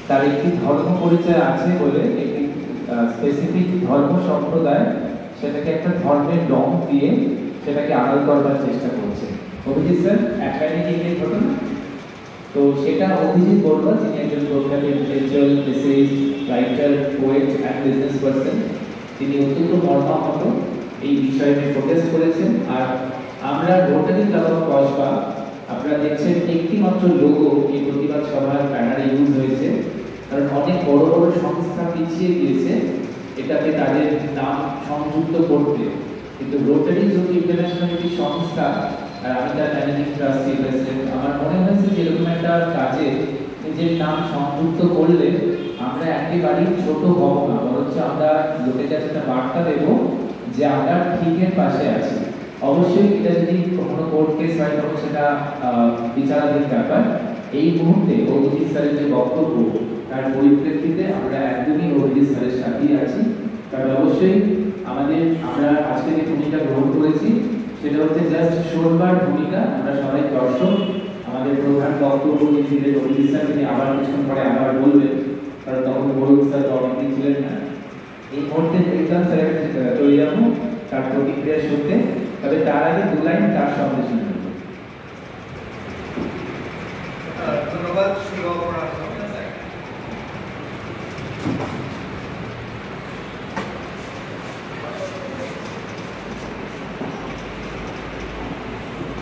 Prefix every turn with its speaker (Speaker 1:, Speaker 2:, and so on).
Speaker 1: তার একটি ধর্ম পরিচয় আছে বলে একটি স্পেসিফিক ধর্ম সম্প্রদায় সেটাকে একটা ধর্মের রং দিয়ে সেটাকে আড়াল করবার চেষ্টা করছে। অভিজিৎ স্যার এক লাইনে কি নিয়ে ঘটনা, তো সেটা অভিজিৎ বড়ুয়া যিনি একজন প্রখ্যাত intellectual essayist, writer, poet and business person, তিনি অত্যন্ত মর্মাহত এই বিষয়ে প্রোটেস্ট করেছেন। আর আমরা রোটারি ক্লাব অফ কসবা, আপনারা দেখছেন একটি মাত্র লোগো এই প্রতিবাদ সভার ব্যানারে ইউজ হয়েছে, কারণ অনেক বড় বড় সংস্থা পিছিয়ে গিয়েছে এটাতে তাদের নাম সংযুক্ত করতে, কিন্তু রোটারি যেহেতু ইন্টারন্যাশনাল একটি সংস্থা আর আমি তার ম্যানেজিং ট্রাস্টি প্রেসিডেন্ট, আমার মনে হয়েছে যে এরকম একটা কাজে নিজের নাম সংযুক্ত করলে আমরা একেবারেই ছোট হব না, বরঞ্চ আমরা লোকের কাছে একটা বার্তা দেব যে আমরা ঠিকের পাশে আছি। অবশ্যই এটা যদি কোনো কোর্ট কেস হয় তখন সেটা বিচারাধীন ব্যাপার। এই মুহূর্তে অভিজিৎ স্যারের যে বক্তব্য তার পরিপ্রেক্ষিতে আমরা একদমই অভিজিৎ স্যারের সাথেই আছি, কারণ অবশ্যই আমরা আজকে যে ভূমিকা গ্রহণ করেছি সেটা হচ্ছে জাস্ট শোনবার ভূমিকা। আমরা সবাই দর্শক, আমাদের প্রধান বক্তব্য দিলেন অভিজিৎ স্যার, তিনি আবার কিছুক্ষণ পরে আবার বলবেন, কারণ তখন বরুণ স্যার অনেকদিন ছিলেন না। এই মুহূর্তে প্রীতম স্যারের কাছে চলে যাবো তার প্রতিক্রিয়া শুনতে, তবে তার আগে দু লাইন তার সঙ্গে শুনবো।